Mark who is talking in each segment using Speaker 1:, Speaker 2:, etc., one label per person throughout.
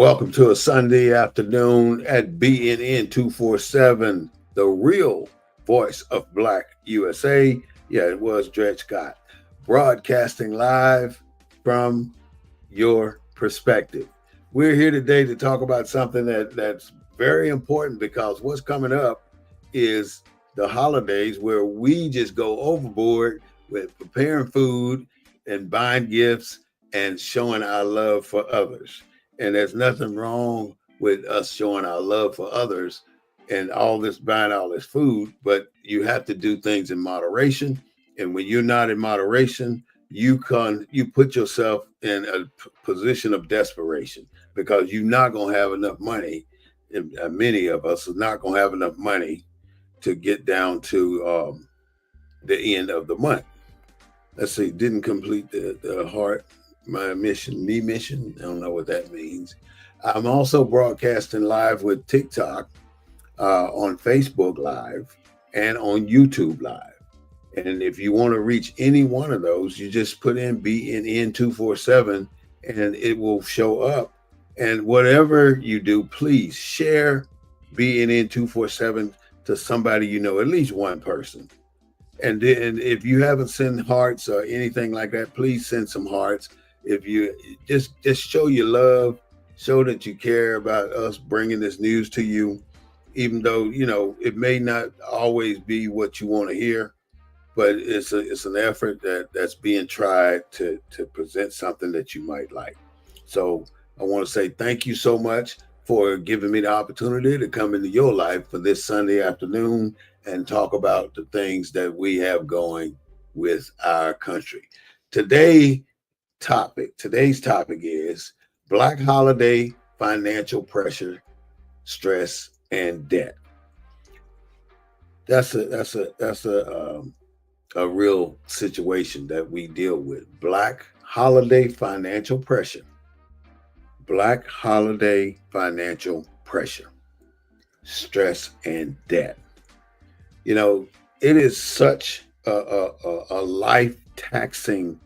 Speaker 1: Welcome to a Sunday afternoon at BNN 247, the real voice of Black USA. Yeah, it was Dred Scott, broadcasting live from your perspective. We're here today to talk about something that's very important because what's coming up is the holidays where we just go overboard with preparing food and buying gifts and showing our love for others. And there's nothing wrong with us showing our love for others and all this buying all this food, but you have to do things in moderation. And when you're not in moderation, you put yourself in a position of desperation because you're not going to have enough money. Many of us are not going to have enough money to get down to the end of the month. Let's see, didn't complete the heart, my mission, me mission. I don't know what that means. I'm also broadcasting live with TikTok, on Facebook Live, and on YouTube Live. And if you want to reach any one of those, you just put in BNN 247 and it will show up. And whatever you do, please share BNN 247 to somebody you know, at least one person. And then if you haven't sent hearts or anything like that, please send some hearts. If you just show your love, show that you care about us bringing this news to you, even though it may not always be what you want to hear, but it's an effort that's being tried to present something that you might like. So I want to say thank you so much for giving me the opportunity to come into your life for this Sunday afternoon and talk about the things that we have going with our country. Today's topic is Black holiday financial pressure, stress, and debt. That's a real situation that we deal with. Black holiday financial pressure. Black holiday financial pressure, stress, and debt. You know, it is such a life taxing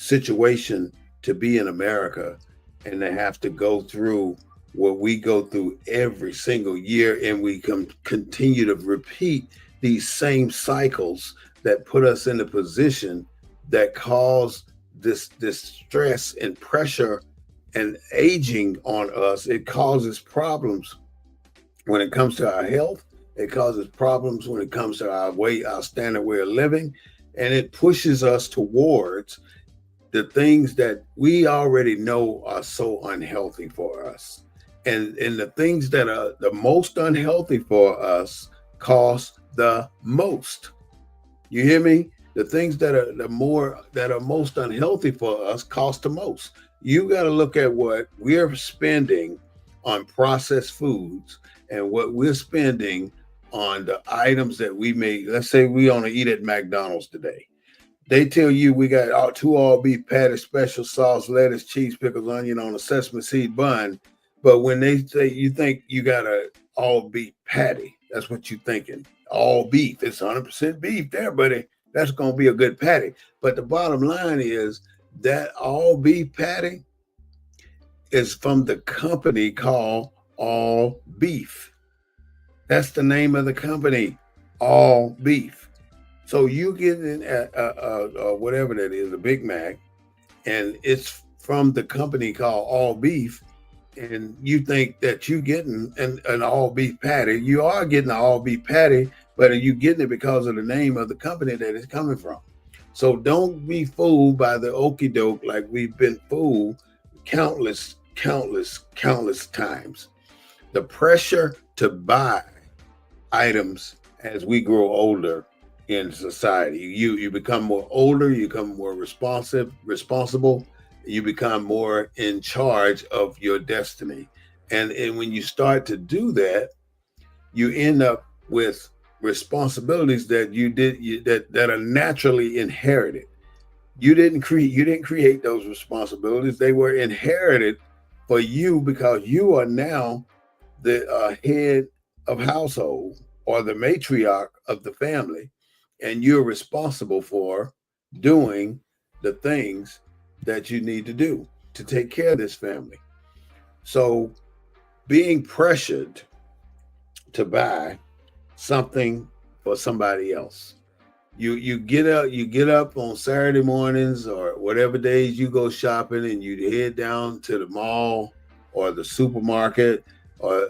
Speaker 1: situation to be in America and to have to go through what we go through every single year, and we continue to repeat these same cycles that put us in a position that cause this stress and pressure and aging on us. It causes problems when it comes to our health. It causes problems when it comes to our standard way of living, and it pushes us towards the things that we already know are so unhealthy for us. And the things that are the most unhealthy for us cost the most. You hear me? The things that are most unhealthy for us cost the most. You got to look at what we're spending on processed foods and what we're spending on the items that we make. Let's say we want to eat at McDonald's today. They tell you we got two all beef patties, special sauce, lettuce, cheese, pickles, onion on a sesame seed bun. But when they say you think you got a all beef patty, that's what you're thinking. All beef. It's 100% beef there, buddy. That's going to be a good patty. But the bottom line is that all beef patty is from the company called All Beef. That's the name of the company, All Beef. So you get in whatever that is, a Big Mac, and it's from the company called All Beef, and you think that you're getting an all beef patty. You are getting an all beef patty, but are you getting it because of the name of the company that it's coming from? So don't be fooled by the okie doke like we've been fooled countless times. The pressure to buy items as we grow older in society. You become more older, you become more responsible, you become more in charge of your destiny. And when you start to do that, you end up with responsibilities that are naturally inherited. You didn't create those responsibilities. They were inherited for you because you are now the head of household or the matriarch of the family, and you're responsible for doing the things that you need to do to take care of this family. So being pressured to buy something for somebody else. You get up on Saturday mornings or whatever days you go shopping, and you head down to the mall or the supermarket, or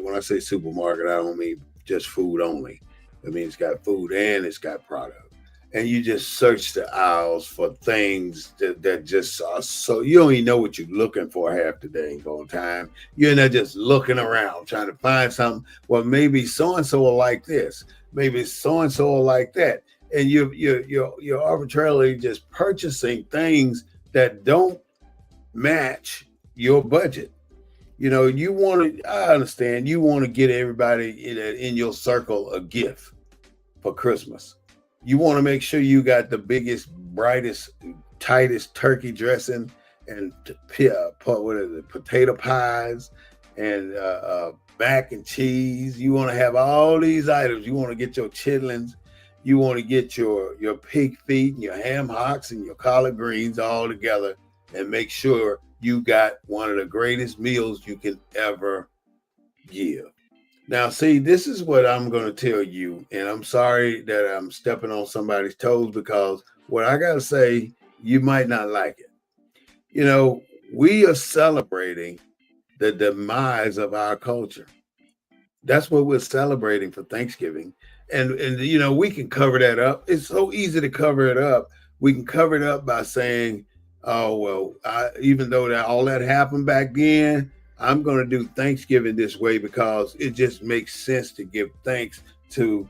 Speaker 1: when I say supermarket, I don't mean just food only. I mean it's got food and it's got product. And you just search the aisles for things that just are so you don't even know what you're looking for half the dang on time. You're not just looking around trying to find something. Well, maybe so and so will like this. Maybe so and so will like that, and you're arbitrarily just purchasing things that don't match your budget. You want to. I understand you want to get everybody in your circle a gift for Christmas. You want to make sure you got the biggest, brightest, tightest turkey dressing and what is it, potato pies and mac and cheese. You want to have all these items. You want to get your chitlins. You want to get your pig feet and your ham hocks and your collard greens all together and make sure you got one of the greatest meals you can ever give. Now, see, this is what I'm going to tell you, and I'm sorry that I'm stepping on somebody's toes because what I got to say, you might not like it. We are celebrating the demise of our culture. That's what we're celebrating for Thanksgiving. And we can cover that up. It's so easy to cover it up. We can cover it up by saying, oh, well, even though all that happened back then, I'm going to do Thanksgiving this way because it just makes sense to give thanks to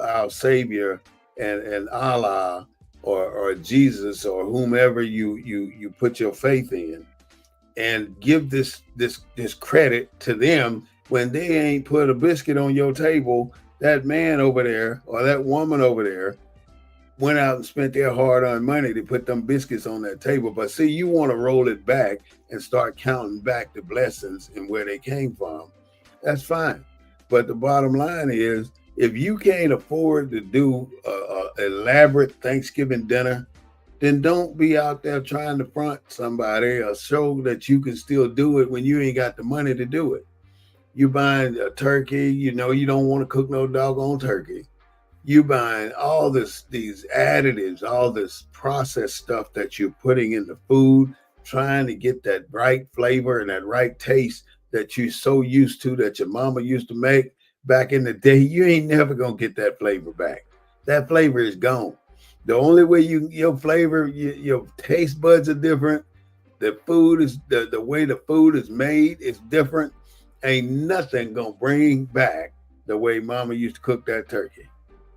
Speaker 1: our Savior and Allah or Jesus or whomever you put your faith in, and give this credit to them when they ain't put a biscuit on your table. That man over there or that woman over there went out and spent their hard-earned money to put them biscuits on that table. But see, you want to roll it back and start counting back the blessings and where they came from. That's fine. But the bottom line is, if you can't afford to do a elaborate Thanksgiving dinner, then don't be out there trying to front somebody or show that you can still do it when you ain't got the money to do it. You buying a turkey, you don't want to cook no doggone turkey. You buying all these additives, all this processed stuff that you're putting in the food, trying to get that right flavor and that right taste that you're so used to, that your mama used to make back in the day. You ain't never gonna get that flavor back. That flavor is gone. The only way your flavor, your taste buds are different. The food is the way the food is made is different. Ain't nothing gonna bring back the way mama used to cook that turkey,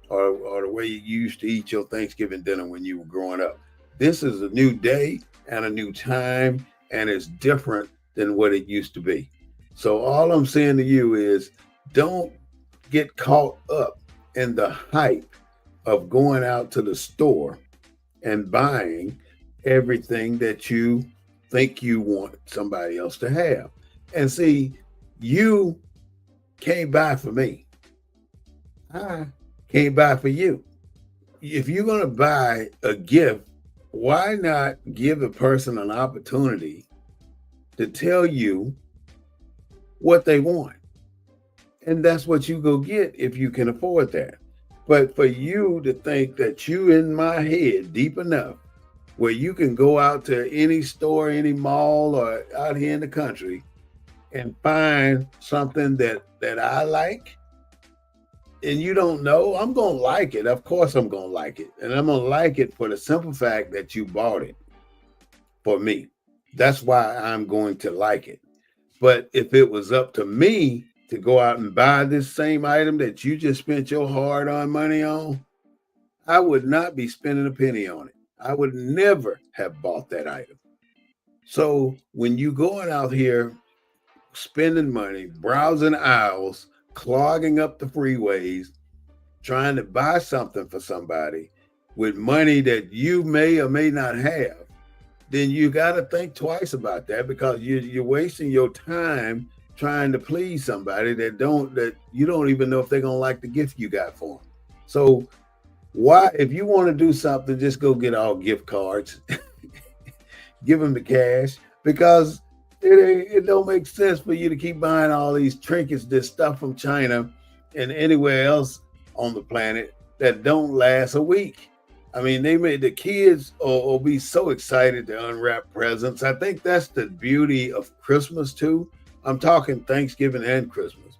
Speaker 1: or the way you used to eat your Thanksgiving dinner when you were growing up. This is a new day and a new time, and it's different than what it used to be. So all I'm saying to you is, don't get caught up in the hype of going out to the store and buying everything that you think you want somebody else to have. And see, you can't buy for me. I can't buy for you. If you're going to buy a gift, why not give a person an opportunity to tell you what they want? And that's what you go get if you can afford that. But for you to think that you in my head deep enough where you can go out to any store, any mall, or out here in the country and find something that I like, and you don't know, I'm going to like it. Of course I'm going to like it. And I'm going to like it for the simple fact that you bought it for me. That's why I'm going to like it. But if it was up to me to go out and buy this same item that you just spent your hard-earned money on, I would not be spending a penny on it. I would never have bought that item. So when you going out here spending money, browsing aisles, clogging up the freeways, trying to buy something for somebody with money that you may or may not have, then you got to think twice about that, because you're wasting your time trying to please somebody that you don't even know if they're going to like the gift you got for them. So why, if you want to do something, just go get all gift cards, give them the cash, because It don't make sense for you to keep buying all these trinkets, this stuff from China and anywhere else on the planet that don't last a week. I mean, they made the kids will be so excited to unwrap presents. I think that's the beauty of Christmas too. I'm talking Thanksgiving and Christmas.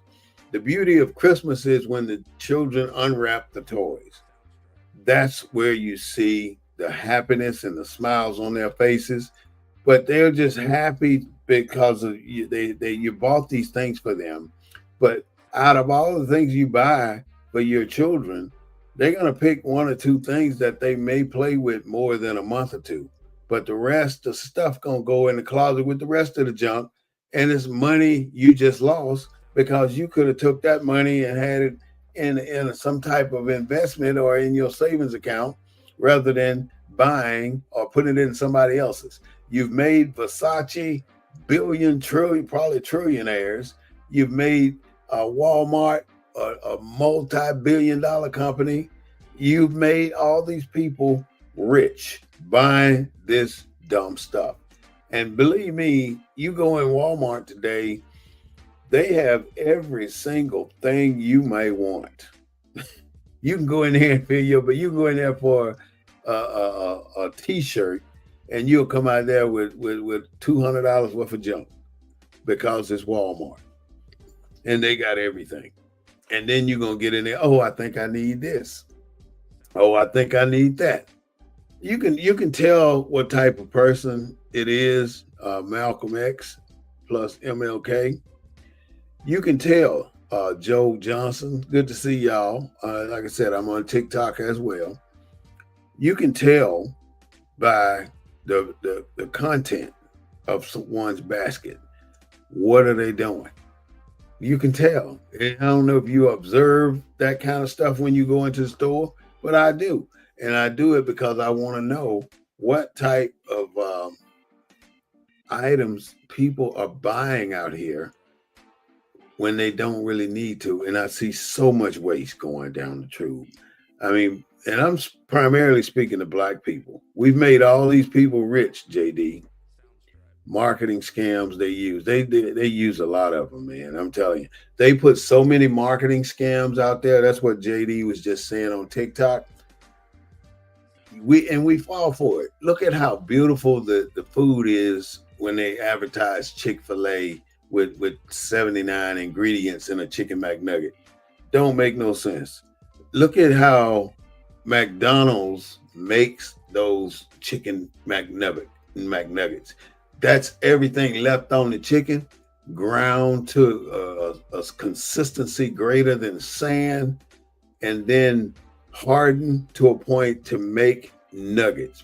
Speaker 1: The beauty of Christmas is when the children unwrap the toys. That's where you see the happiness and the smiles on their faces, but they're just happy because of you. You bought these things for them, but out of all the things you buy for your children, they're gonna pick one or two things that they may play with more than a month or two, but the rest of the stuff gonna go in the closet with the rest of the junk, and it's money you just lost because you could have took that money and had it in some type of investment or in your savings account rather than buying or putting it in somebody else's. You've made Versace billion, trillion, probably trillionaires. You've made Walmart a multi-billion-dollar company. You've made all these people rich buying this dumb stuff. And believe me, you go in Walmart today, they have every single thing you may want. You can go in there and feel your, but you can go in there for a t-shirt and you'll come out there with $200 worth of junk because it's Walmart and they got everything. And then you're going to get in there. Oh, I think I need this. Oh, I think I need that. You can tell what type of person it is. Malcolm X plus MLK. You can tell Joe Johnson. Good to see y'all. Like I said, I'm on TikTok as well. You can tell by the content of someone's basket. What are they doing? You can tell. And I don't know if you observe that kind of stuff when you go into the store, but I do. And I do it because I want to know what type of items people are buying out here when they don't really need to. And I see so much waste going down the tube. I mean, and I'm primarily speaking to Black people. We've made all these people rich, JD. Marketing scams they use. They use a lot of them, man. I'm telling you. They put so many marketing scams out there. That's what JD was just saying on TikTok. We fall for it. Look at how beautiful the food is when they advertise Chick-fil-A with 79 ingredients in a chicken McNugget. Don't make no sense. Look at how McDonald's makes those chicken McNuggets. That's everything left on the chicken, ground to a consistency greater than sand, and then hardened to a point to make nuggets,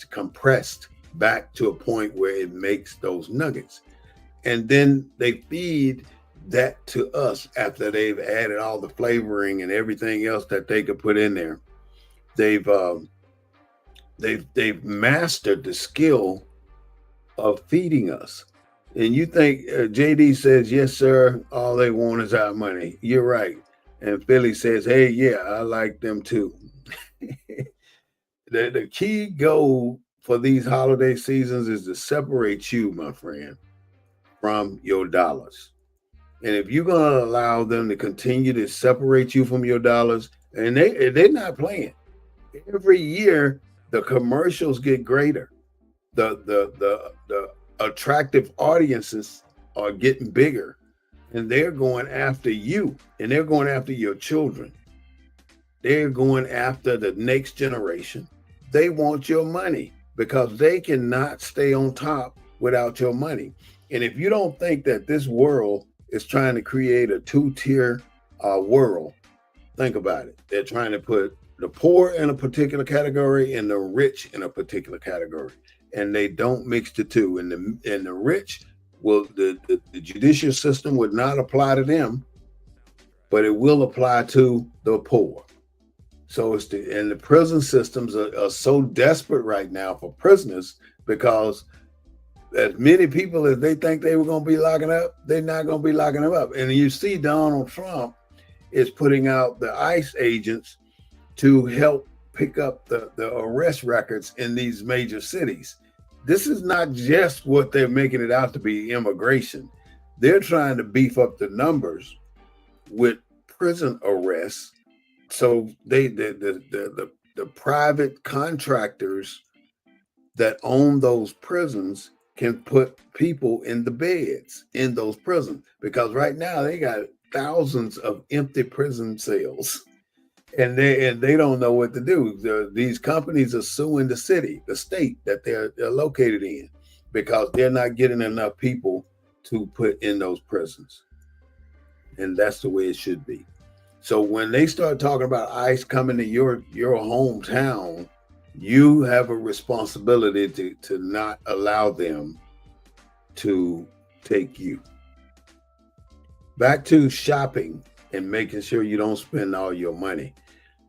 Speaker 1: compressed back to a point where it makes those nuggets. And then they feed that to us after they've added all the flavoring and everything else that they could put in there. They've mastered the skill of feeding us. And you think JD says, yes, sir, all they want is our money. You're right. And Philly says, hey, yeah, I like them too. The key goal for these holiday seasons is to separate you, my friend, from your dollars. And if you're going to allow them to continue to separate you from your dollars, and they're not playing. Every year, the commercials get greater. The attractive audiences are getting bigger, and they're going after you, and they're going after your children. They're going after the next generation. They want your money because they cannot stay on top without your money. And if you don't think that this world is trying to create a two-tier world, think about it. They're trying to put the poor in a particular category and the rich in a particular category. And they don't mix the two. And the rich will, the judicial system would not apply to them, but it will apply to the poor. So and the prison systems are so desperate right now for prisoners because as many people as they think they were going to be locking up, they're not going to be locking them up. And you see Donald Trump is putting out the ICE agents to help pick up the arrest records in these major cities. this is not just what they're making it out to be, immigration. They're trying to beef up the numbers with prison arrests. So the private contractors that own those prisons can put people in the beds in those prisons, because right now they got thousands of empty prison cells, and they don't know what to do. These companies are suing the city, the state that they're located in, because they're not getting enough people to put in those prisons, and that's the way it should be. So when they start talking about ICE coming to your hometown, you have a responsibility to not allow them to take you. Back to shopping and making sure you don't spend all your money.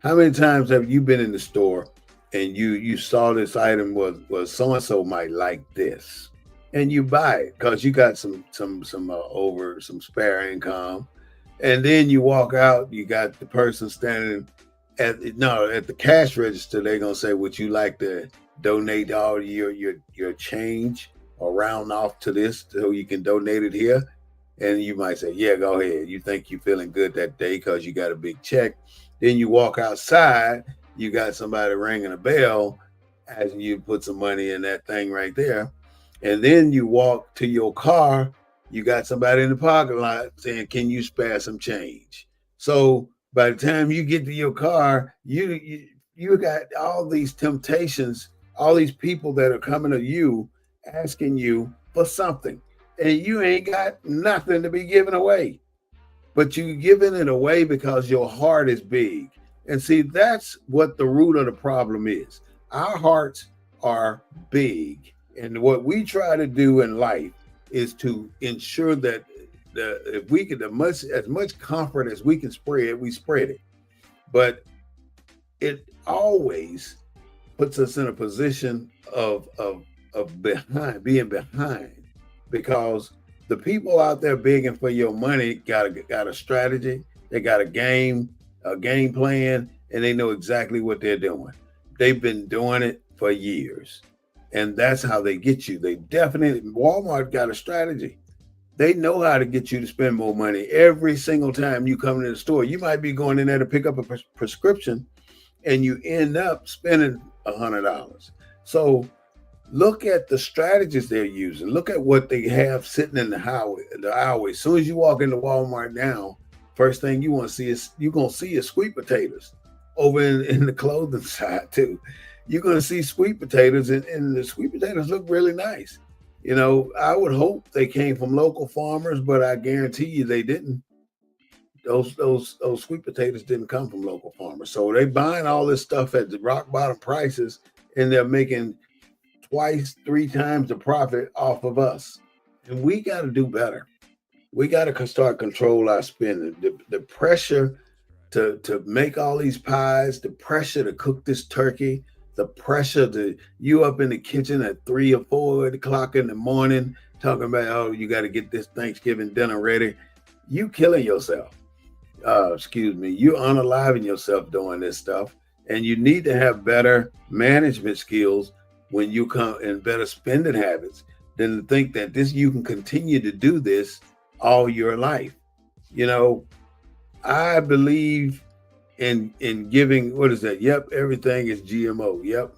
Speaker 1: How many times have you been in the store and you saw this item was so and so might like this, and you buy it because you got some spare income, and then you walk out, you got the person standing at the cash register. They're gonna say, would you like to donate all your change or round off to this so you can donate it here? And you might say, yeah, go ahead. You think you're feeling good that day because you got a big check. Then you walk outside, you got somebody ringing a bell asking you to put some money in that thing right there. And then you walk to your car, you got somebody in the parking lot saying, can you spare some change? So by the time you get to your car, you got all these temptations, all these people that are coming to you asking you for something, and you ain't got nothing to be giving away, but you giving it away because your heart is big. And see, that's what the root of the problem is. Our hearts are big, and what we try to do in life is to ensure that if we can, as much comfort as we can spread, we spread it. But it always puts us in a position of being behind, because the people out there begging for your money got a strategy, they got a game plan, and they know exactly what they're doing. They've been doing it for years, and that's how they get you. Walmart got a strategy. They know how to get you to spend more money every single time you come into the store. You might be going in there to pick up a prescription, and you end up spending $100. So look at the strategies they're using. Look at what they have sitting in the highway. As soon as you walk into Walmart now, first thing you're gonna see is sweet potatoes. Over in the clothing side too, you're gonna see sweet potatoes, and the sweet potatoes look really nice. I would hope they came from local farmers, but I guarantee you they didn't. Those sweet potatoes didn't come from local farmers. So they buying all this stuff at the rock bottom prices, and they're making twice, 3 times the profit off of us. And we got to do better. We got to start control our spending. The pressure to make all these pies, the pressure to cook this turkey, the pressure to you up in the kitchen at 3 or 4 o'clock in the morning talking about, oh, you got to get this Thanksgiving dinner ready. You killing yourself. You unaliving yourself doing this stuff. And you need to have better management skills when you come, and better spending habits, than to think that you can continue to do this all your life. I believe in giving, what is that? Yep, everything is GMO. Yep.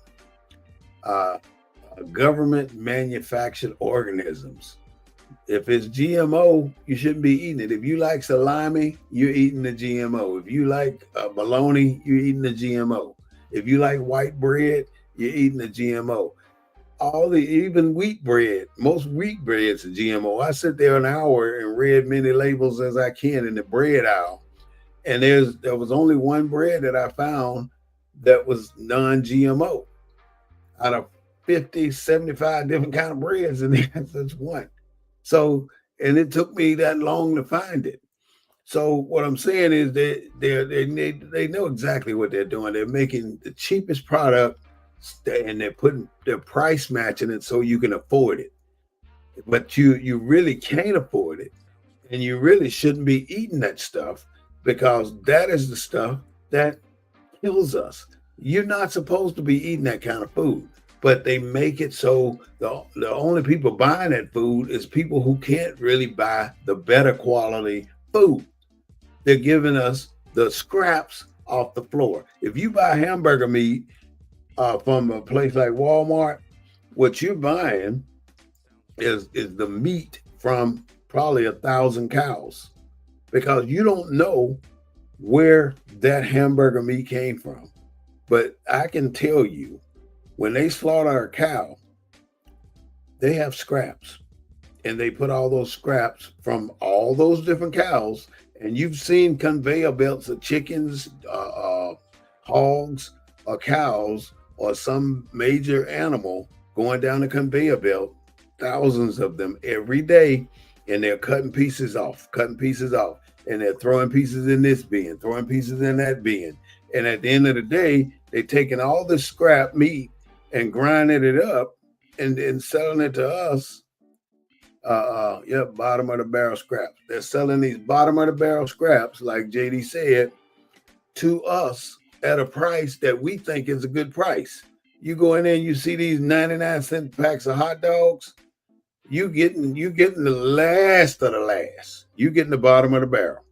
Speaker 1: Government manufactured organisms. If it's GMO, you shouldn't be eating it. If you like salami, you're eating the GMO. If you like bologna, you're eating the GMO. If you like white bread, you're eating the GMO. Even wheat bread, most wheat breads are GMO. I sit there an hour and read many labels as I can in the bread aisle, and there was only one bread that I found that was non-GMO out of 50, 75 different kind of breads, and that's one. So, and it took me that long to find it. So what I'm saying is they know exactly what they're doing. They're making the cheapest product, and they're price matching it so you can afford it. But you really can't afford it, and you really shouldn't be eating that stuff, because that is the stuff that kills us. You're not supposed to be eating that kind of food. But they make it so the only people buying that food is people who can't really buy the better quality food. They're giving us the scraps off the floor. If you buy hamburger meat from a place like Walmart, what you're buying is the meat from probably 1,000 cows, because you don't know where that hamburger meat came from. But I can tell you, when they slaughter a cow, they have scraps, and they put all those scraps from all those different cows. And you've seen conveyor belts of chickens, hogs, or cows, or some major animal going down the conveyor belt, thousands of them every day, and they're cutting pieces off, and they're throwing pieces in this bin, throwing pieces in that bin. And at the end of the day, they're taking all this scrap meat and grinding it up and selling it to us. Bottom of the barrel scraps. They're selling these bottom of the barrel scraps, like JD said, to us at a price that we think is a good price. You go in there and you see these 99-cent packs of hot dogs. You getting the last of the last. You getting the bottom of the barrel.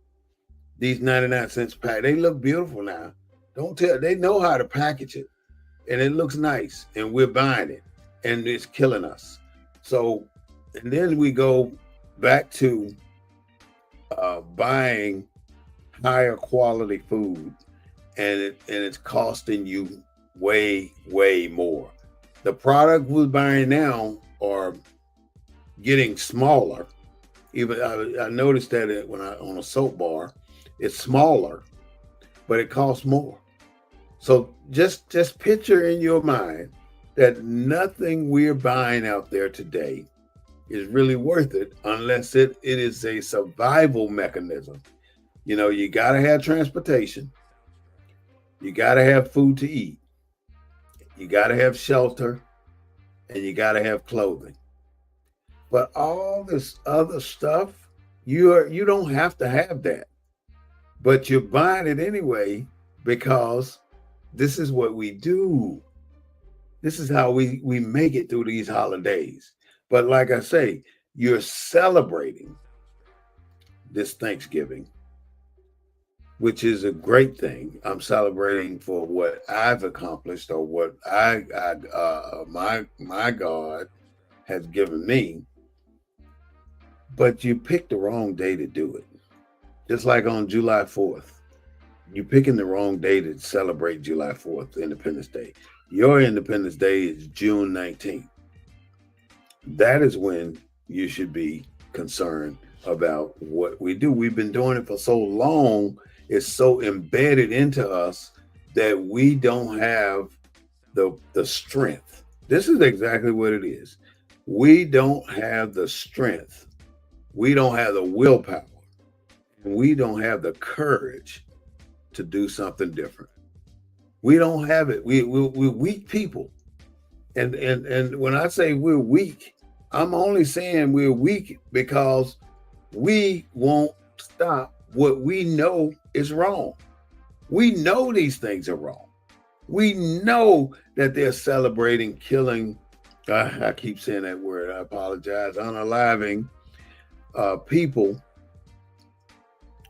Speaker 1: These 99 cents pack. They look beautiful now. Don't tell. They know how to package it, and it looks nice, and we're buying it, and it's killing us. So, and then we go back to buying higher quality food, and it's costing you way more. The product we're buying now are getting smaller. Even I noticed that when I on a soap bar, it's smaller, but it costs more. So just picture in your mind that nothing we're buying out there today is really worth it unless it is a survival mechanism. You know, you got to have transportation. You got to have food to eat. You got to have shelter, and you got to have clothing. But all this other stuff, you don't have to have that. But you're buying it anyway because this is what we do. This is how we make it through these holidays. But like I say, you're celebrating this Thanksgiving, which is a great thing. I'm celebrating for what I've accomplished, or what my God has given me. But you picked the wrong day to do it. Just like on July 4th, you're picking the wrong day to celebrate July 4th, Independence Day. Your Independence Day is June 19th. That is when you should be concerned about what we do. We've been doing it for so long. It's so embedded into us that we don't have the strength. This is exactly what it is. We don't have the strength. We don't have the willpower. And we don't have the courage to do something different. We don't have it. We're weak people. And when I say we're weak, I'm only saying we're weak because we won't stop what we know is wrong. We know these things are wrong. We know that they're celebrating killing. I keep saying that word. I apologize. Unaliving people.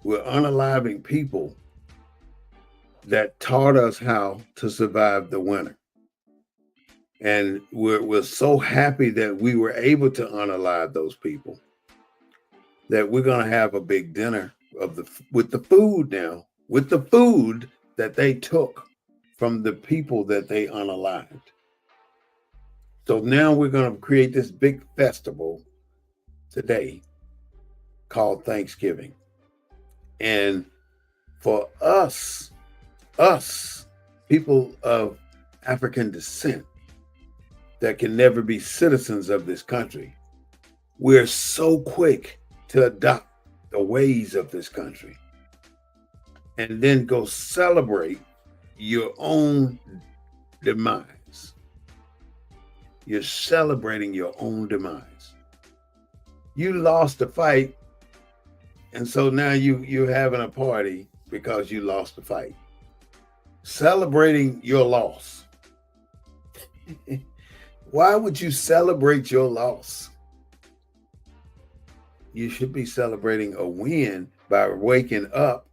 Speaker 1: We're unaliving people that taught us how to survive the winter. And we're so happy that we were able to unalive those people that we're going to have a big dinner with the food now, with the food that they took from the people that they unalived. So now we're going to create this big festival today called Thanksgiving. And for us, people of African descent that can never be citizens of this country, we're so quick to adopt the ways of this country and then go celebrate your own demise. You're celebrating your own demise. You lost the fight, and so now you're having a party because you lost the fight. Celebrating your loss. Why would you celebrate your loss? You should be celebrating a win by waking up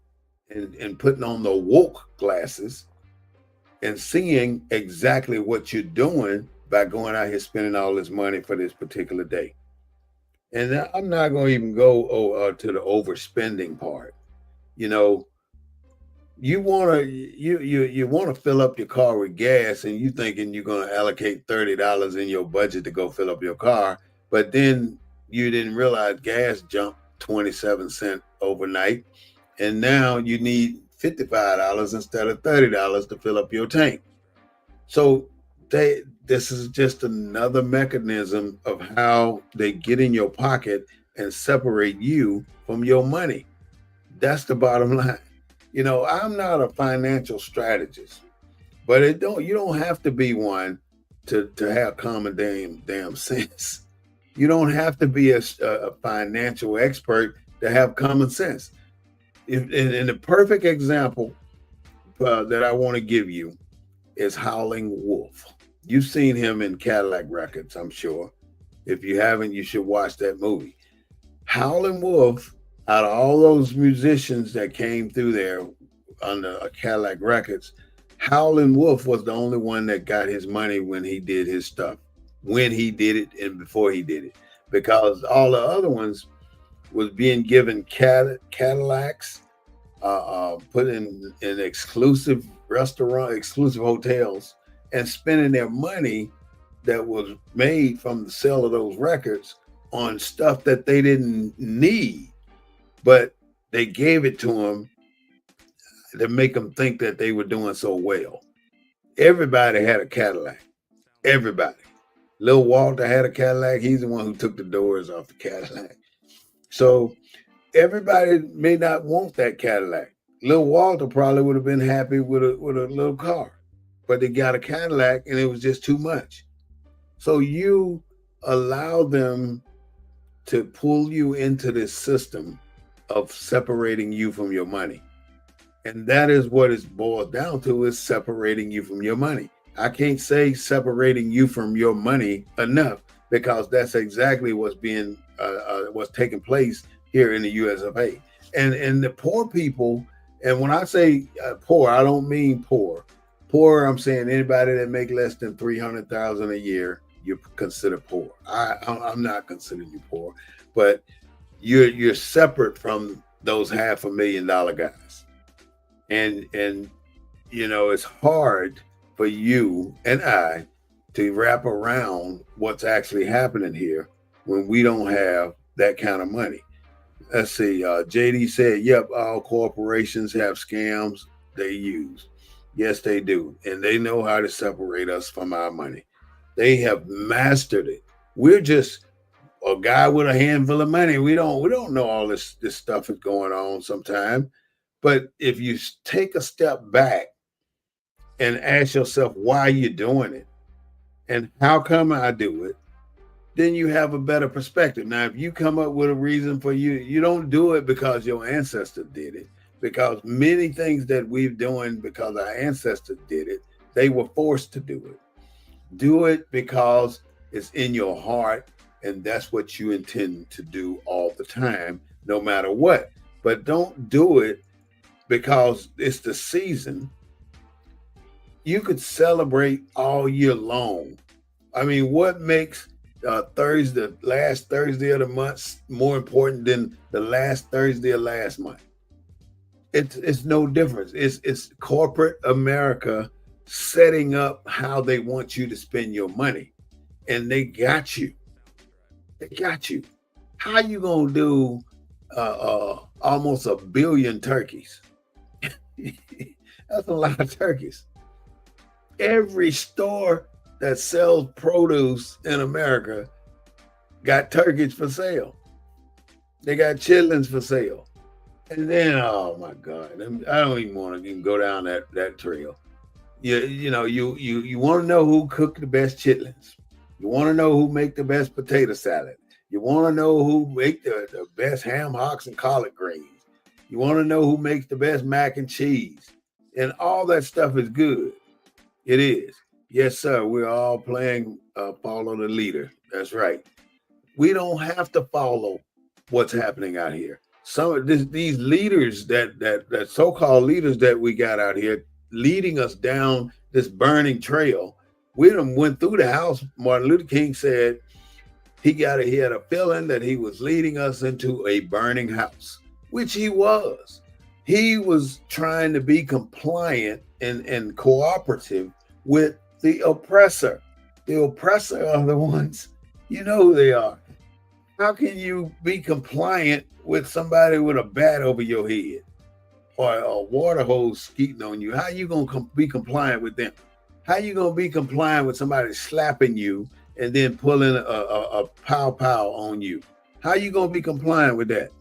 Speaker 1: and putting on the woke glasses and seeing exactly what you're doing by going out here spending all this money for this particular day. And I'm not going to even go to the overspending part. You know, you want to fill up your car with gas, and you thinking you're going to allocate $30 in your budget to go fill up your car, but then you didn't realize gas jumped 27 cents overnight, and now you need $55 instead of $30 to fill up your tank. So this is just another mechanism of how they get in your pocket and separate you from your money. That's the bottom line. I'm not a financial strategist, but you don't have to be one to have common damn sense. You don't have to be a financial expert to have common sense. In the perfect example that I want to give you is Howling Wolf. You've seen him in Cadillac Records, I'm sure. If you haven't, you should watch that movie. Howling Wolf, out of all those musicians that came through there under Cadillac Records, Howling Wolf was the only one that got his money when he did his stuff, when he did it and before he did it, because all the other ones was being given Cadillacs, put in exclusive restaurant, exclusive hotels, and spending their money that was made from the sale of those records on stuff that they didn't need, but they gave it to them to make them think that they were doing so well. Everybody had a Cadillac. Everybody. Lil Walter had a Cadillac. He's the one who took the doors off the Cadillac. So everybody may not want that Cadillac. Lil Walter probably would have been happy with a little car, but they got a Cadillac and it was just too much. So you allow them to pull you into this system of separating you from your money. And that is what it's boiled down to, is separating you from your money. I can't say separating you from your money enough, because that's exactly what's taking place here in the US of A. And the poor people, and when I say poor, I don't mean poor. Poor, I'm saying anybody that make less than $300,000 a year, you consider poor. I'm not considering you poor, but you're separate from those $500,000 guys. And it's hard for you and I to wrap around what's actually happening here when we don't have that kind of money. Let's see. JD said, "Yep, all corporations have scams they use. Yes, they do, and they know how to separate us from our money. They have mastered it. We're just a guy with a handful of money. We don't know all this stuff is going on sometimes." But if you take a step back and ask yourself why you're doing it and how come I do it, then you have a better perspective. Now, if you come up with a reason for you don't do it because your ancestor did it, because many things that we're doing because our ancestors did it, they were forced to do it. Do it because it's in your heart and that's what you intend to do all the time, no matter what. But don't do it because it's the season. You could celebrate all year long. I mean, what makes Thursday, last Thursday of the month, more important than the last Thursday of last month? It's no difference. It's corporate America setting up how they want you to spend your money, and they got you. They got you. How you gonna do almost 1 billion turkeys? That's a lot of turkeys. Every store that sells produce in America got turkeys for sale. They got chitlins for sale. And then, oh my God, I don't even want to even go down that trail. You want to know who cooked the best chitlins. You want to know who make the best potato salad. You want to know who make the best ham hocks and collard greens. You want to know who makes the best mac and cheese. And all that stuff is good. It is. Yes, sir. We're all playing follow the leader. That's right. We don't have to follow what's happening out here. Some of these leaders that so-called leaders that we got out here leading us down this burning trail. We done went through the house. Martin Luther King said he had a feeling that he was leading us into a burning house, which he was. He was trying to be compliant and cooperative with the oppressor. The oppressor are the ones, you know who they are. How can you be compliant with somebody with a bat over your head or a water hose skeeting on you? How you gonna be compliant with them? How you gonna be compliant with somebody slapping you and then pulling a pow pow on you? How you gonna be compliant with that?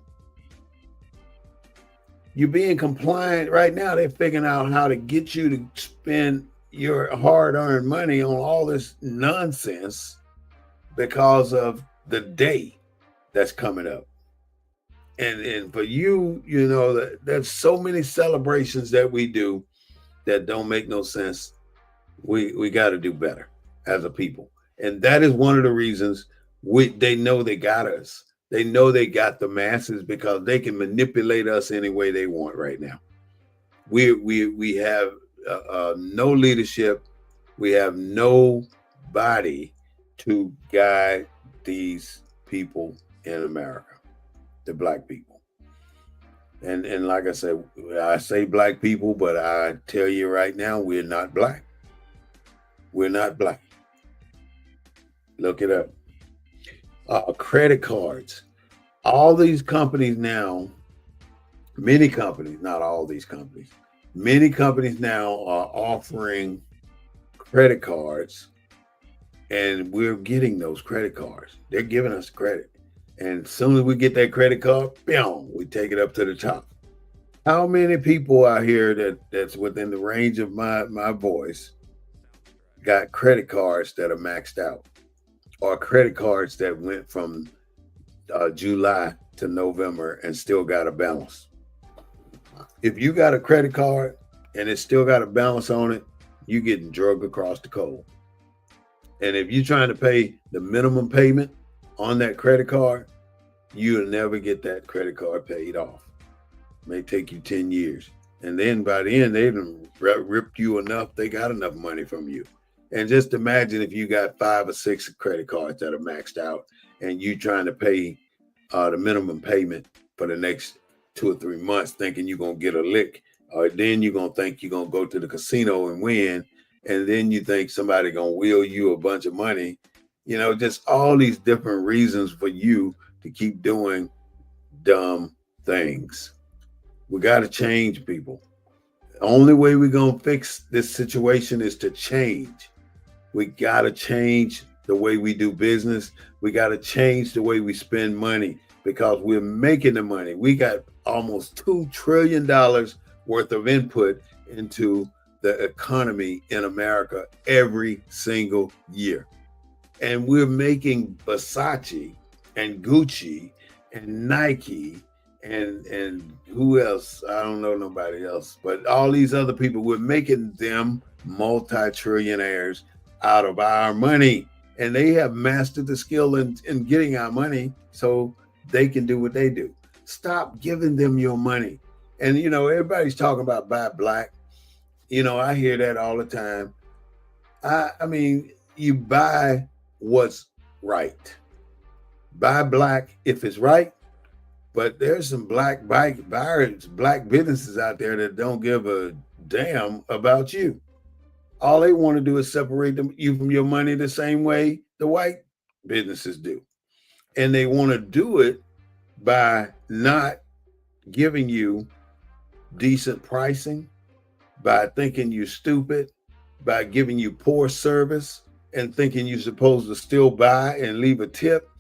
Speaker 1: You're being compliant right now. They're figuring out how to get you to spend your hard-earned money on all this nonsense because of the day that's coming up. And for you, you know, there's so many celebrations that we do that don't make no sense. We got to do better as a people, and that is one of the reasons they know they got us. They know they got the masses because they can manipulate us any way they want right now. We have no leadership. We have nobody to guide these people in America, the black people. And like I say black people, but I tell you right now, we're not black. We're not black. Look it up. Credit cards. All these companies now, many companies, not all these companies, many companies now are offering credit cards, and we're getting those credit cards. They're giving us credit. And as soon as we get that credit card, boom, we take it up to the top. How many people out here that's within the range of my voice got credit cards that are maxed out, or credit cards that went from July to November and still got a balance? If you got a credit card and it's still got a balance on it, you getting drugged across the coal. And if you're trying to pay the minimum payment on that credit card, you'll never get that credit card paid off. It may take you 10 years. And then by the end, they've ripped you enough, they got enough money from you. And just imagine if you got 5 or 6 credit cards that are maxed out and you trying to pay the minimum payment for the next 2 or 3 months, thinking you're going to get a lick, or then you're going to think you're going to go to the casino and win. And then you think somebody going to wheel you a bunch of money. You know, just all these different reasons for you to keep doing dumb things. We got to change, people. The only way we're going to fix this situation is to change. We got to change the way we do business. We got to change the way we spend money because we're making the money. We got almost $2 trillion worth of input into the economy in America every single year. And we're making Versace and Gucci and Nike and who else? I don't know nobody else, but all these other people, we're making them multi-trillionaires out of our money. And they have mastered the skill in getting our money so they can do what they do. Stop giving them your money. And, you know, everybody's talking about buy black. You know, I hear that all the time. I mean, you buy what's right. Buy black if it's right. But there's some black buyers, black businesses out there that don't give a damn about you. All they want to do is separate you from your money the same way the white businesses do. And they want to do it by not giving you decent pricing, by thinking you're stupid, by giving you poor service and thinking you're supposed to still buy and leave a tip.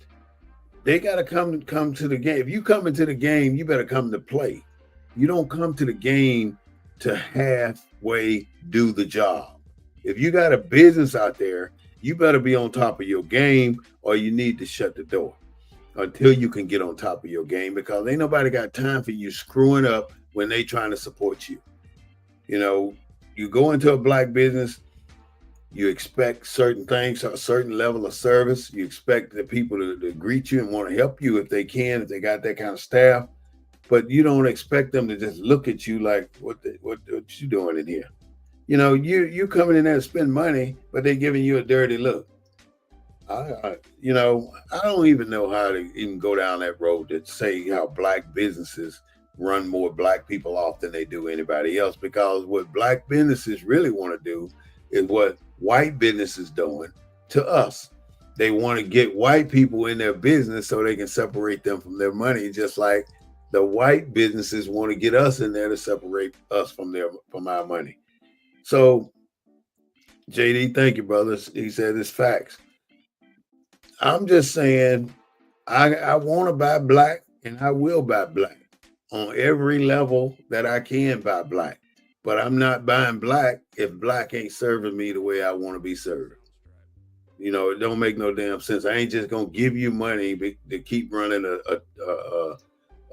Speaker 1: They got to come to the game. If you come into the game, you better come to play. You don't come to the game to halfway do the job. If you got a business out there, you better be on top of your game, or you need to shut the door until you can get on top of your game, because ain't nobody got time for you screwing up when they trying to support you. You know, you go into a black business, You expect certain things, a certain level of service. You expect the people to greet you and want to help you if they can, if they got that kind of staff. But you don't expect them to just look at you like, what you doing in here? You coming in there to spend money, but they giving you a dirty look. I don't even know how to even go down that road to say how black businesses run more black people off than they do anybody else. Because what black businesses really want to do is what white businesses doing to us. They want to get white people in their business so they can separate them from their money, just like the white businesses want to get us in there to separate us from our money. So, JD, thank you, brothers. He said it's facts. I'm just saying, I want to buy black, and I will buy black on every level that I can buy black. But I'm not buying black if black ain't serving me the way I want to be served. It don't make no damn sense. I ain't just gonna give you money to keep running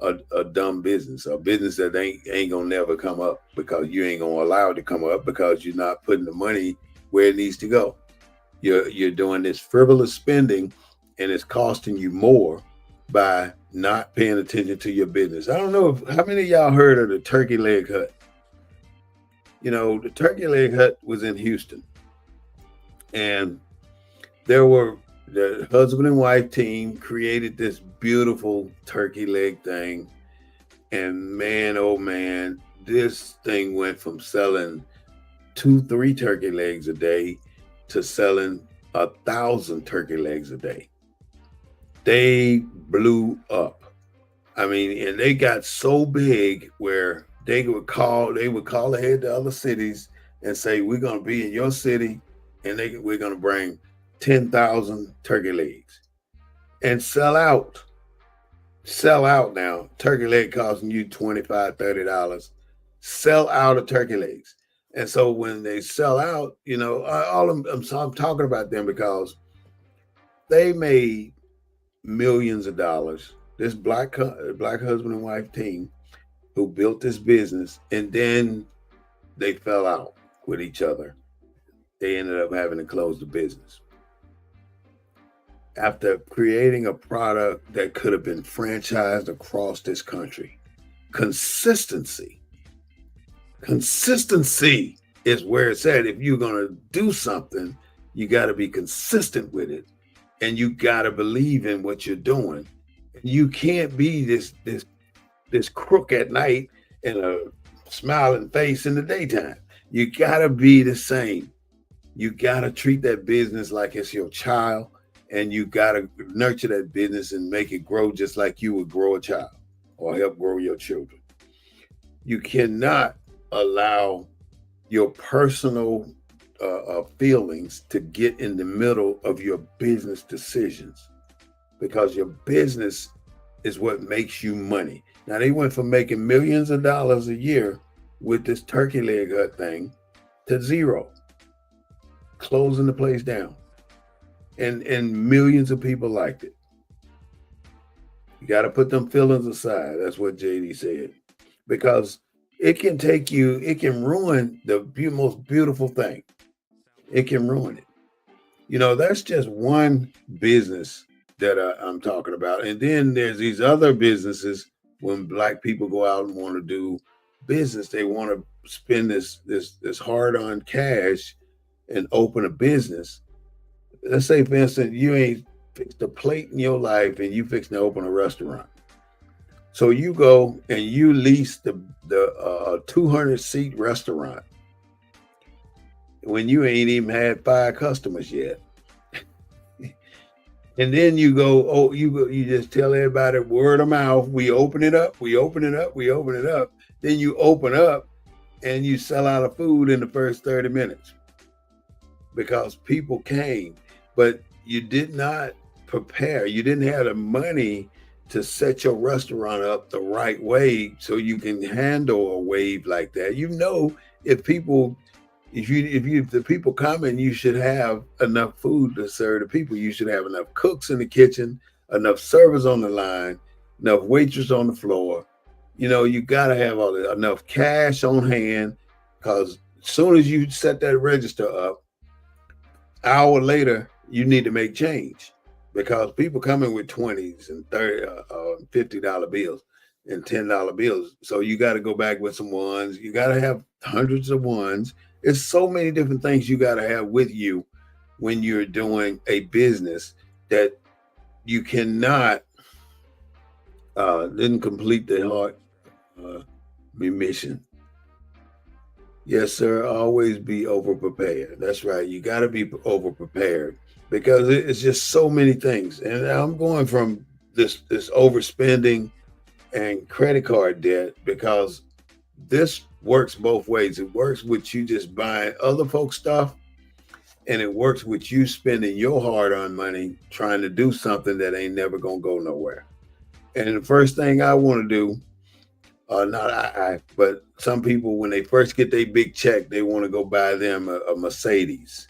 Speaker 1: a dumb business, a business that ain't gonna never come up because you ain't gonna allow it to come up because you're not putting the money where it needs to go. You're doing this frivolous spending, and it's costing you more by not paying attention to your business. I don't know how many of y'all heard of the turkey leg hut. The turkey leg hut was in Houston, and there were the husband and wife team created this beautiful turkey leg thing, and man, oh man, this thing went from selling 2-3 turkey legs a day to selling 1,000 turkey legs a day. They blew up. I mean, and they got so big where they would call ahead to other cities and say, we're going to be in your city, and we're going to bring 10,000 turkey legs and sell out. Sell out now. Turkey leg costing you $25, $30. Sell out of turkey legs. And so when they sell out, I'm talking about them because they made millions of dollars. This black husband and wife team who built this business, and then they fell out with each other. They ended up having to close the business after creating a product that could have been franchised across this country. Consistency is where it's at. If you're going to do something, you got to be consistent with it, and you got to believe in what you're doing. You can't be this crook at night and a smiling face in the daytime. You got to be the same. You got to treat that business like it's your child, and you got to nurture that business and make it grow just like you would grow a child or help grow your children. You cannot allow your personal feelings to get in the middle of your business decisions, because your business is what makes you money. Now, they went from making millions of dollars a year with this turkey leg hut thing to zero, closing the place down. And millions of people liked it. You got to put them feelings aside. That's what JD said. Because it can ruin the most beautiful thing. It can ruin it. That's just one business that I'm talking about. And then there's these other businesses. When black people go out and want to do business, they want to spend this hard-earned cash and open a business. Let's say, for instance, you ain't fixed a plate in your life and you fixing to open a restaurant. So you go and you lease the 200-seat restaurant when you ain't even had 5 customers yet. And then you go, you just tell everybody word of mouth, we open it up. Then you open up and you sell out of food in the first 30 minutes because people came, but you did not prepare. You didn't have the money to set your restaurant up the right way so you can handle a wave like that. If the people coming, you should have enough food to serve the people. You should have enough cooks in the kitchen, enough servers on the line, enough waitress on the floor. You got to have enough cash on hand, because as soon as you set that register up, Hour later, you need to make change because people come in with 20s and 30, $50 bills and $10 bills. So you got to go back with some ones. You got to have hundreds of ones. It's so many different things you got to have with you when you're doing a business that you cannot didn't complete the heart mission. Yes, sir. Always be over prepared. That's right. You got to be over prepared because it's just so many things. And I'm going from this overspending and credit card debt because this works both ways. It works with you just buying other folks' stuff, and it works with you spending your hard-earned money trying to do something that ain't never gonna go nowhere. And the first thing I want to do, not but some people when they first get their big check, they want to go buy them a Mercedes.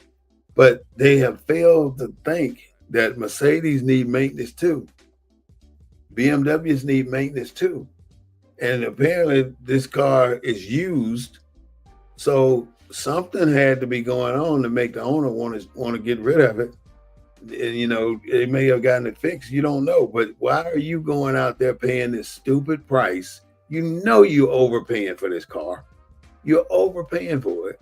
Speaker 1: But they have failed to think that Mercedes need maintenance too. BMWs need maintenance too. And apparently this car is used. So something had to be going on to make the owner want to get rid of it. And, you know, they may have gotten it fixed. You don't know. But why are you going out there paying this stupid price? You know you're overpaying for this car. You're overpaying for it.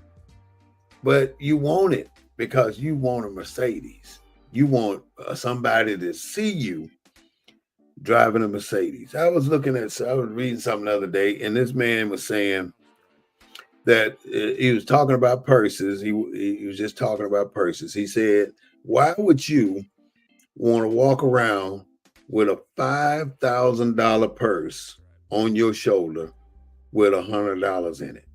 Speaker 1: But you want it because you want a Mercedes. You want somebody to see you driving a Mercedes. I was reading something the other day, and this man was saying that he was talking about purses. He was just talking about purses. He said, why would you want to walk around with a $5,000 purse on your shoulder with $100 in it?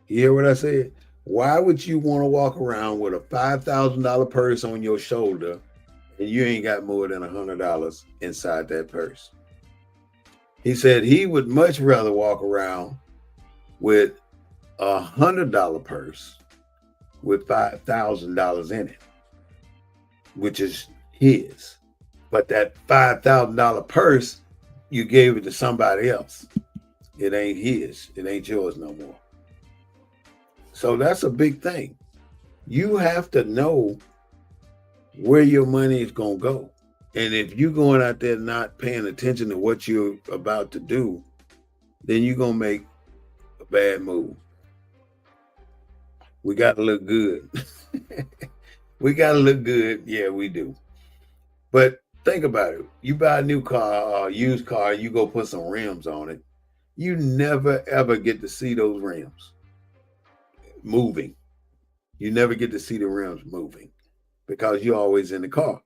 Speaker 1: You hear what I said? Why would you want to walk around with a $5,000 purse on your shoulder and you ain't got more than $100 inside that purse? He said he would much rather walk around with a $100 purse with $5,000 in it, which is his. But that $5,000 purse, you gave it to somebody else. It ain't his. It ain't yours no more. So that's a big thing. You have to know where your money is going to go. And if you're going out there not paying attention to what you're about to do, then you're going to make a bad move. We got to look good. We got to look good. Yeah, we do. But think about it. You buy a new car or a used car, you go put some rims on it. You never, ever get to see those rims moving. You never get to see the rims moving because you're always in the car.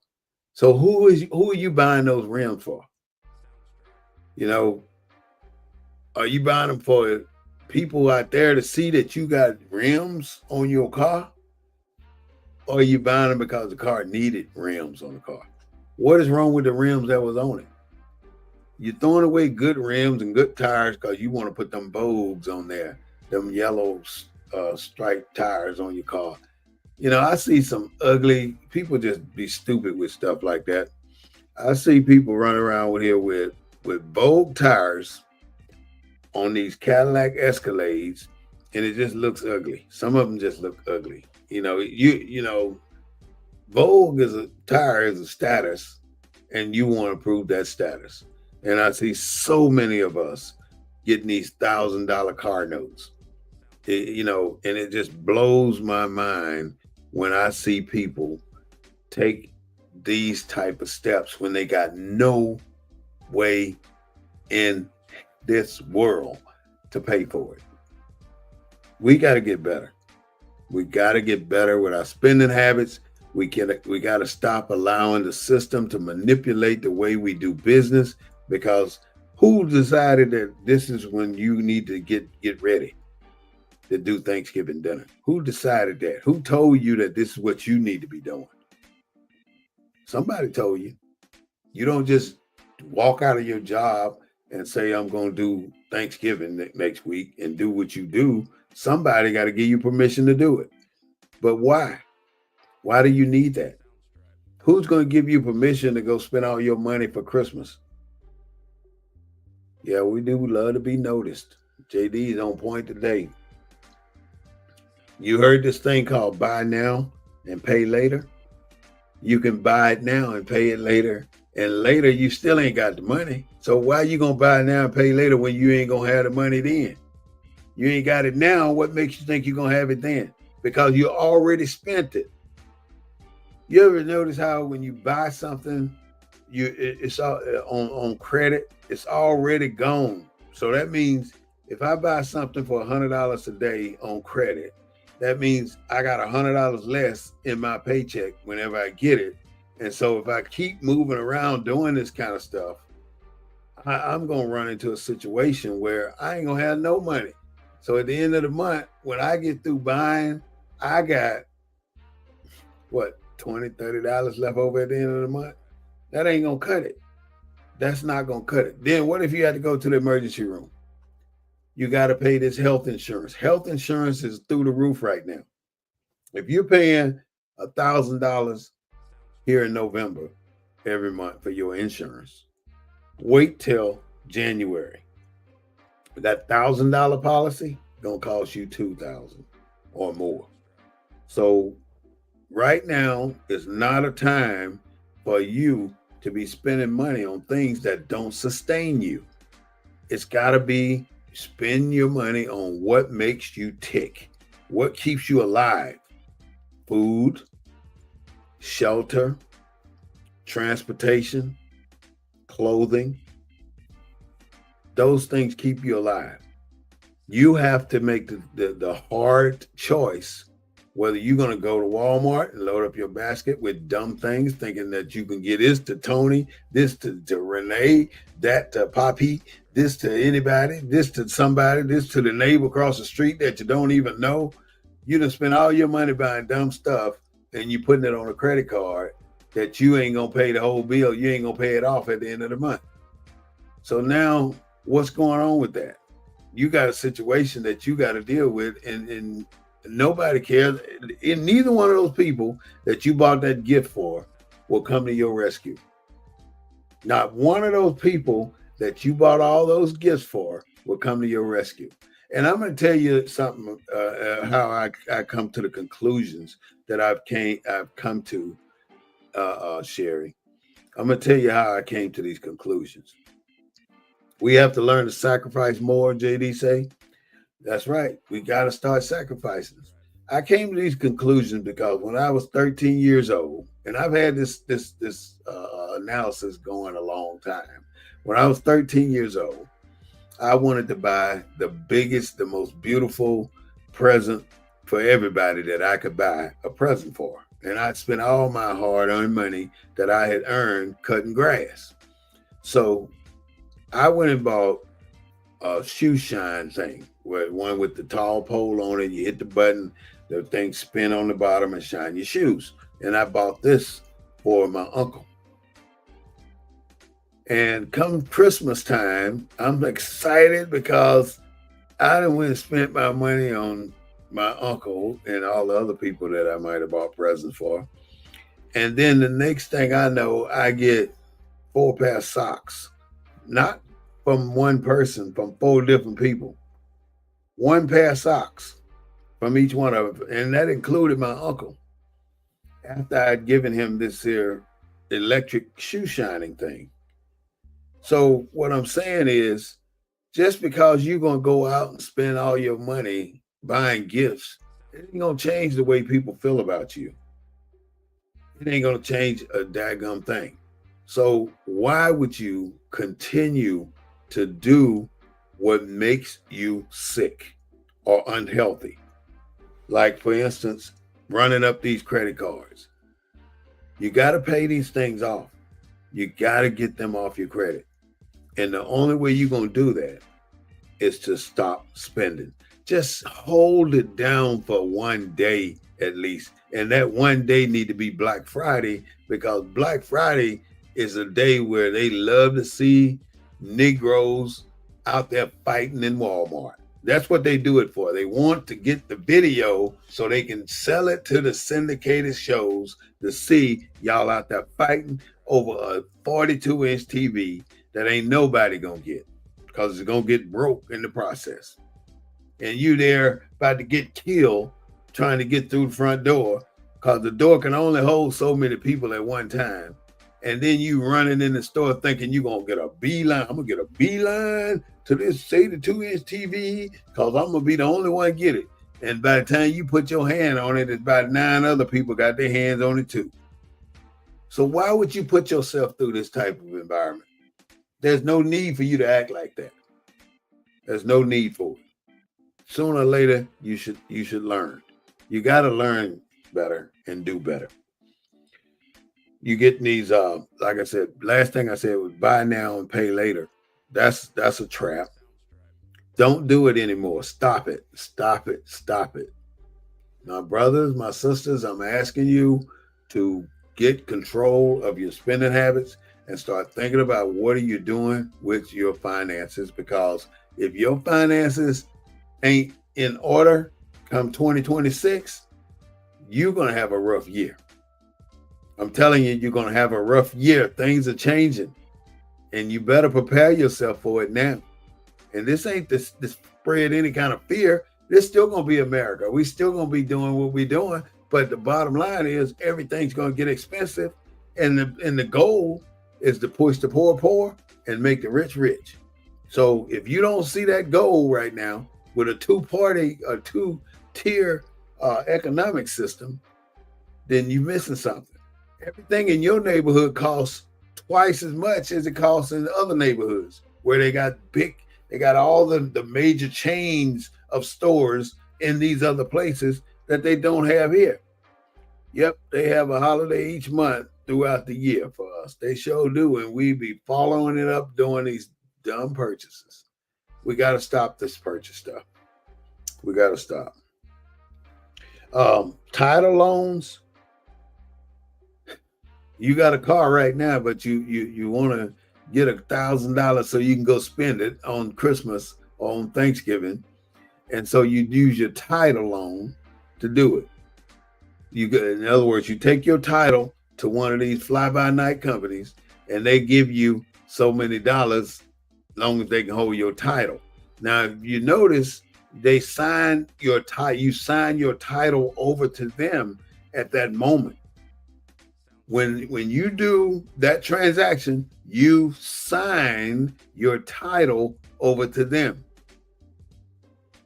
Speaker 1: So who are you buying those rims for? You know, are you buying them for people out there to see that you got rims on your car? Or are you buying them because the car needed rims on the car? What is wrong with the rims that was on it? You're throwing away good rims and good tires because you want to put them Vogues on there, them yellow striped tires on your car. You know, I see some ugly people just be stupid with stuff like that. I see people running around with Vogue tires on these Cadillac Escalades, and it just looks ugly. Some of them just look ugly. You know, Vogue is a status, and you want to prove that status. And I see so many of us getting these $1,000 car notes. And it just blows my mind when I see people take these type of steps when they got no way in this world to pay for it. We got to get better. We got to get better with our spending habits. We got to stop allowing the system to manipulate the way we do business, because who decided that this is when you need to get ready to do Thanksgiving dinner? Who decided that? Who told you that this is what you need to be doing? Somebody told you. You don't just walk out of your job and say, I'm going to do Thanksgiving next week and do what you do. Somebody got to give you permission to do it. But why? Why do you need that? Who's going to give you permission to go spend all your money for Christmas? Yeah, we do love to be noticed. JD is on point today. You heard this thing called buy now and pay later? You can buy it now and pay it later. And later you still ain't got the money. So why you gonna buy it now and pay later when you ain't gonna have the money then? You ain't got it now. What makes you think you're gonna have it then? Because you already spent it. You ever notice how when you buy something, it's all on credit, it's already gone. So that means if I buy something for $100 a day on credit, that means I got $100 less in my paycheck whenever I get it. And so if I keep moving around doing this kind of stuff, I'm gonna run into a situation where I ain't gonna have no money. So at the end of the month, when I get through buying, I got what, $20, $30 left over at the end of the month. That ain't gonna cut it. That's not gonna cut it. Then what if you had to go to the emergency room? You got to pay this health insurance. Health insurance is through the roof right now. If you're paying $1,000 here in November every month for your insurance, wait till January. That $1,000 policy gonna cost you $2,000 or more. So right now is not a time for you to be spending money on things that don't sustain you. It's got to be spend your money on what makes you tick, what keeps you alive. Food, shelter, transportation, clothing. Those things keep you alive. You have to make the hard choice whether you're going to go to Walmart and load up your basket with dumb things, thinking that you can get this to Tony, this to Renee, that to Poppy, this to anybody, this to somebody, this to the neighbor across the street that you don't even know. You done spend all your money buying dumb stuff and you putting it on a credit card that you ain't going to pay the whole bill. You ain't going to pay it off at the end of the month. So now what's going on with that? You got a situation that you got to deal with, and nobody cares. And neither one of those people that you bought that gift for will come to your rescue. Not one of those people that you bought all those gifts for will come to your rescue. And I'm going to tell you something, how I come to the conclusions that I've come to, Sherry. I'm going to tell you how I came to these conclusions. We have to learn to sacrifice more, JD say. That's right. We got to start sacrificing. I came to these conclusions because when I was 13 years old, and I've had this analysis going a long time. When I was 13 years old, I wanted to buy the biggest, the most beautiful present for everybody that I could buy a present for. And I'd spent all my hard-earned money that I had earned cutting grass. So I went and bought a shoe shine thing, where one with the tall pole on it. You hit the button, the thing spin on the bottom and shine your shoes. And I bought this for my uncle. And come Christmas time, I'm excited because I done went and spent my money on my uncle and all the other people that I might have bought presents for. And then the next thing I know, I get 4 pair of socks. Not from one person, from 4 different people. 1 pair of socks from each one of them. And that included my uncle. After I'd given him this here electric shoe shining thing. So what I'm saying is, just because you're going to go out and spend all your money buying gifts, it ain't going to change the way people feel about you. It ain't going to change a daggum thing. So why would you continue to do what makes you sick or unhealthy? Like, for instance, running up these credit cards. You got to pay these things off. You got to get them off your credit. And the only way you're going to do that is to stop spending. Just hold it down for one day at least. And that one day need to be Black Friday, because Black Friday is a day where they love to see Negroes out there fighting in Walmart. That's what they do it for. They want to get the video so they can sell it to the syndicated shows to see y'all out there fighting over a 42-inch TV that ain't nobody gonna get, because it's gonna get broke in the process. And you there about to get killed trying to get through the front door because the door can only hold so many people at one time. And then you running in the store thinking you're going to get a beeline. I'm going to get a beeline to this 82-inch TV because I'm going to be the only one get it. And by the time you put your hand on it, it's about 9 other people got their hands on it too. So why would you put yourself through this type of environment? There's no need for you to act like that. There's no need for it. Sooner or later, you should learn. You got to learn better and do better. You get these, like I said, last thing I said was buy now and pay later. That's a trap. Don't do it anymore. Stop it. Stop it. Stop it. My brothers, my sisters, I'm asking you to get control of your spending habits and start thinking about what are you doing with your finances, because if your finances ain't in order come 2026, you're going to have a rough year. I'm telling you, you're going to have a rough year. Things are changing and you better prepare yourself for it now. And this ain't this spread any kind of fear. This still going to be America. We still going to be doing what we're doing. But the bottom line is everything's going to get expensive. And the goal is to push the poor and make the rich rich. So if you don't see that goal right now with a two-tier economic system, then you're missing something. Everything in your neighborhood costs twice as much as it costs in other neighborhoods where they got all the major chains of stores in these other places that they don't have here. Yep, they have a holiday each month throughout the year for us. They sure do, and we be following it up doing these dumb purchases. We got to stop this purchase stuff. We got to stop. Title loans. You got a car right now, but you want to get $1,000 so you can go spend it on Christmas or on Thanksgiving, and so you use your title loan to do it. In other words, you take your title to one of these fly-by-night companies, and they give you so many dollars, long as they can hold your title. Now, if you notice, they sign your title. You sign your title over to them at that moment. When you do that transaction, you sign your title over to them.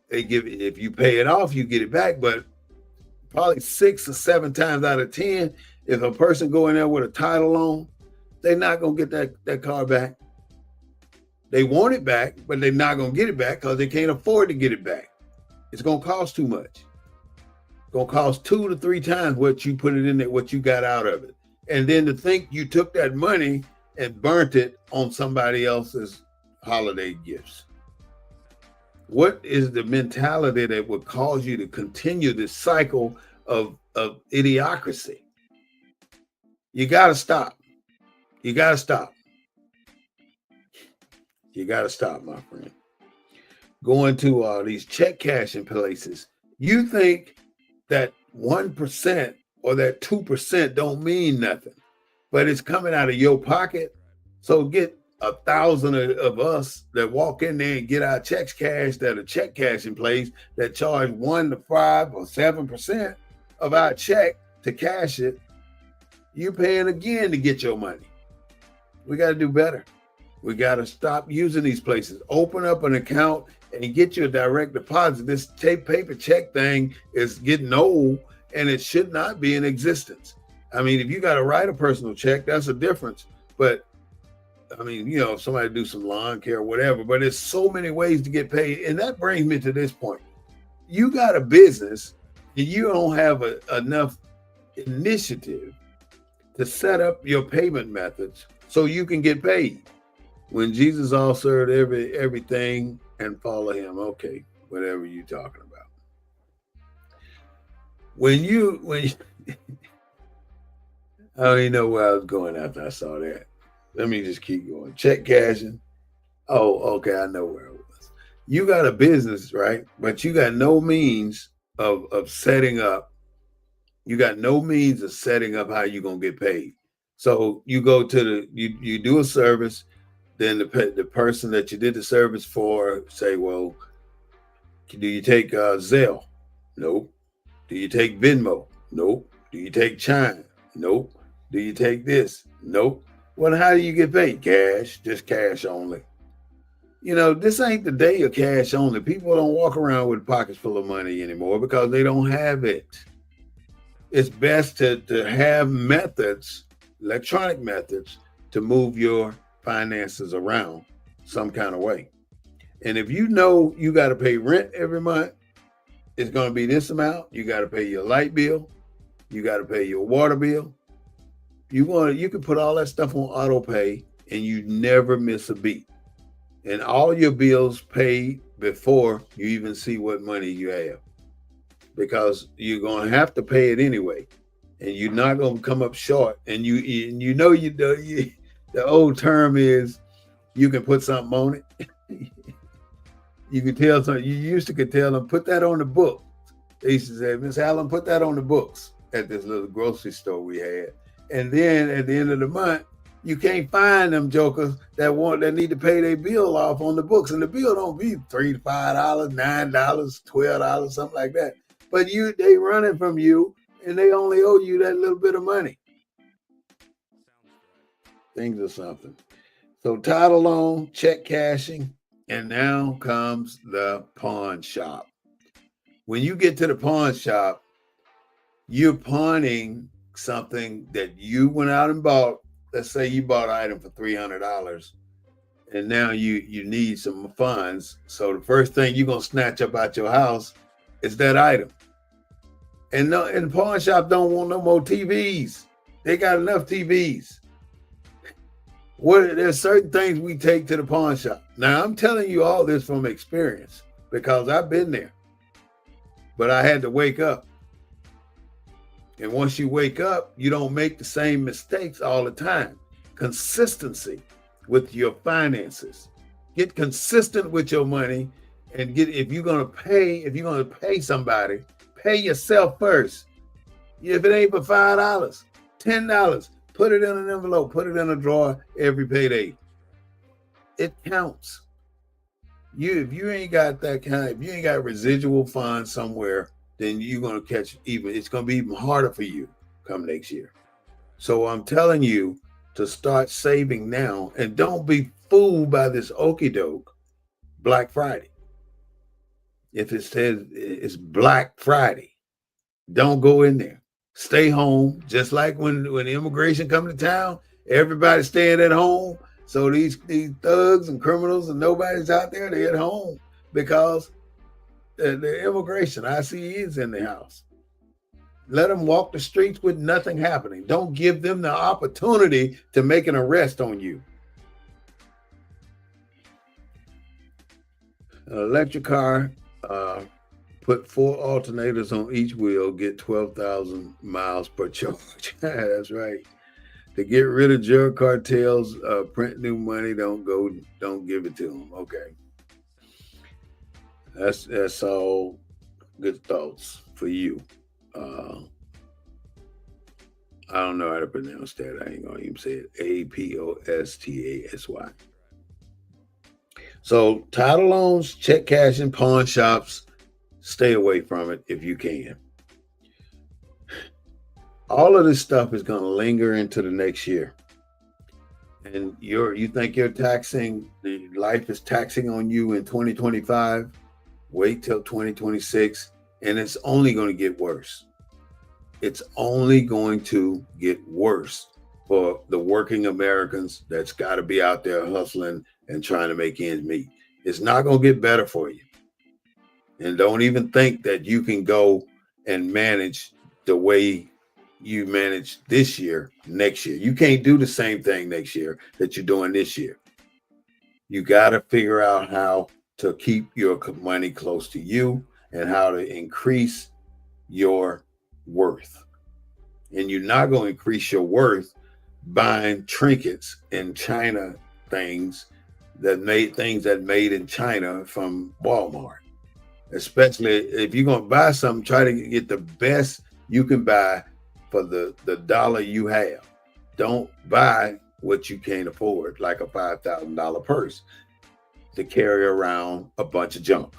Speaker 1: If you pay it off, you get it back, but probably 6 or 7 times out of 10, if a person go in there with a title loan, they're not going to get that car back. They want it back, but they're not going to get it back because they can't afford to get it back. It's going to cost too much. It's going to cost 2 to 3 times what you put it in there, what you got out of it. And then to think you took that money and burnt it on somebody else's holiday gifts. What is the mentality that would cause you to continue this cycle of idiocracy? You got to stop. You got to stop. You got to stop, my friend. Going to these check cashing places, you think that 1% or that 2% don't mean nothing, but it's coming out of your pocket. So get 1,000 of us that walk in there and get our checks cashed at a check cashing place that charge 1 to 5 or 7% of our check to cash it. You're paying again to get your money. We got to do better. We got to stop using these places. Open up an account and get your direct deposit. This paper check thing is getting old and it should not be in existence. I mean, if you got to write a personal check, that's a difference. But I mean, if somebody do some lawn care or whatever, but there's so many ways to get paid. And that brings me to this point. You got a business and you don't have enough initiative to set up your payment methods so you can get paid. When Jesus all served everything and follow him. Okay, whatever you're talking about. When you I don't even know where I was going after I saw that. Let me just keep going. Check cashing. Oh, okay, I know where it was. You got a business, right? But you got no means of setting up. You got no means of setting up how you're gonna get paid. So you go to you do a service, then the person that you did the service for say, well, do you take Zelle? Nope. Do you take Venmo? Nope. Do you take Chime? Nope. Do you take this? Nope. Well, how do you get paid? Cash, just cash only. This ain't the day of cash only. People don't walk around with pockets full of money anymore because they don't have it. It's best to have methods, electronic methods, to move your finances around some kind of way. And if you know you got to pay rent every month, it's going to be this amount. You got to pay your light bill. You got to pay your water bill. You can put all that stuff on auto pay and you never miss a beat. And all your bills paid before you even see what money you have. Because you're going to have to pay it anyway. And you're not going to come up short. And the old term is you can put something on it. You could tell something. Could tell them, put that on the book. They used to say, Miss Allen, put that on the books at this little grocery store we had. And then at the end of the month, you can't find them jokers that need to pay their bill off on the books. And the bill don't be $3 to $5, $9, $12, something like that. But they running from you and they only owe you that little bit of money. Things are something. So title loan, check cashing, and now comes the pawn shop. When you get to the pawn shop, you're pawning something that you went out and bought. Let's say you bought an item for $300 and now you need some funds. So the first thing you're going to snatch up out your house is that item. And the pawn shop don't want no more TVs. They got enough TVs. There's certain things we take to the pawn shop. Now, I'm telling you all this from experience because I've been there. But I had to wake up. And once you wake up, you don't make the same mistakes all the time. Consistency with your finances. Get consistent with your money and if you're going to pay somebody, pay yourself first. If it ain't for $5, $10, put it in an envelope, put it in a drawer every payday. It counts. If you ain't got residual funds somewhere, then you're going to it's going to be even harder for you come next year. So I'm telling you to start saving now and don't be fooled by this okie doke Black Friday. If it says it's Black Friday, don't go in there. Stay home. Just like when immigration come to town, everybody's staying at home. So these thugs and criminals and nobody's out there, they're at home because the immigration, ICE is in the house. Let them walk the streets with nothing happening. Don't give them the opportunity to make an arrest on you. An electric car, put 4 alternators on each wheel, get 12,000 miles per charge. That's right. To get rid of drug cartels, print new money, don't give it to them. Okay. That's all good thoughts for you. I don't know how to pronounce that. I ain't gonna even say it. APOSTASY. So title loans, check cashing, pawn shops, stay away from it if you can. All of this stuff is going to linger into the next year. And you think life is taxing on you in 2025? Wait till 2026, and it's only going to get worse. It's only going to get worse for the working Americans that's got to be out there hustling and trying to make ends meet. It's not going to get better for you. And don't even think that you can go and manage the way you manage this year, next year. You can't do the same thing next year that you're doing this year. You got to figure out how to keep your money close to you and how to increase your worth. And you're not going to increase your worth buying trinkets and China things that made in China from Walmart. Especially if you're going to buy something, try to get the best you can buy for the dollar you have. Don't buy what you can't afford, like a $5,000 purse, to carry around a bunch of junk.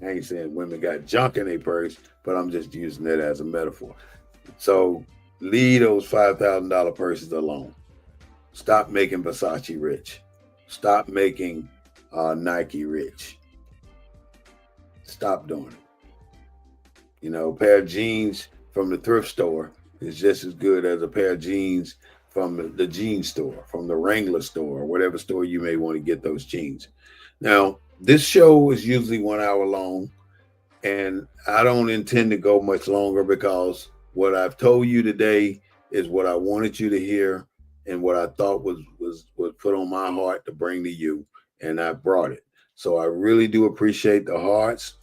Speaker 1: I ain't saying women got junk in their purse, but I'm just using it as a metaphor. So leave those $5,000 purses alone. Stop making Versace rich. Stop making Nike rich. Stop doing it. You know, a pair of jeans from the thrift store is just as good as a pair of jeans from the jean store, from the Wrangler store, or whatever store you may want to get those jeans. Now, this show is usually 1 hour long, and I don't intend to go much longer because what I've told you today is what I wanted you to hear and what I thought was put on my heart to bring to you, and I brought it. So I really do appreciate the hearts.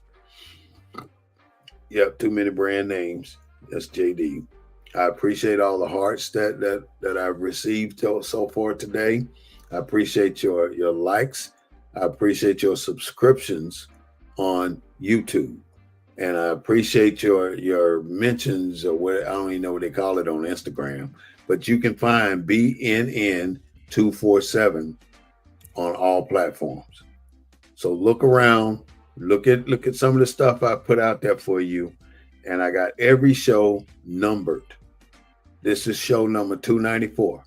Speaker 1: Yep, too many brand names. That's JD. I appreciate all the hearts that I've received so far today. I appreciate your likes. I appreciate your subscriptions on YouTube. And I appreciate your mentions, or what, I don't even know what they call it on Instagram, but you can find BNN247 on all platforms. So look around, look at some of the stuff I put out there for you, and I got every show numbered. This is show number 294.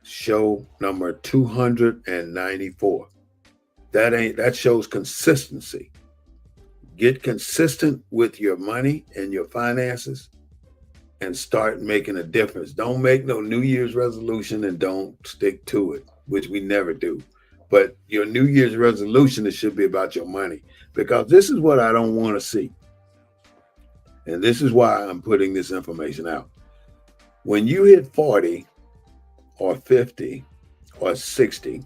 Speaker 1: Show number 294. That shows consistency. Get consistent with your money and your finances and start making a difference. Don't make no New Year's resolution and don't stick to it, which we never do. But your New Year's resolution, it should be about your money, because this is what I don't want to see. And this is why I'm putting this information out. When you hit 40 or 50 or 60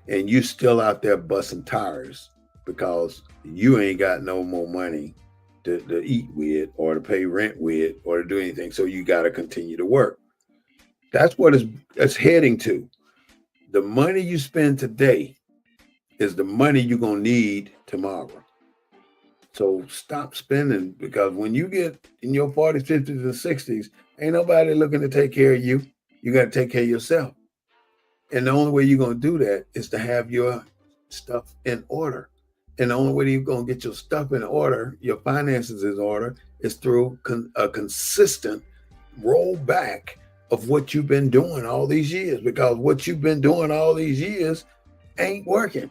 Speaker 1: and you still out there busting tires because you ain't got no more money to eat with or to pay rent with or to do anything, so you got to continue to work. That's what it's heading to. The money you spend today is the money you're going to need tomorrow. So stop spending, because when you get in your 40s, 50s, and 60s, ain't nobody looking to take care of you. You got to take care of yourself. And the only way you're going to do that is to have your stuff in order. And the only way you're going to get your stuff in order, your finances in order, is through a consistent rollback of what you've been doing all these years, because what you've been doing all these years ain't working.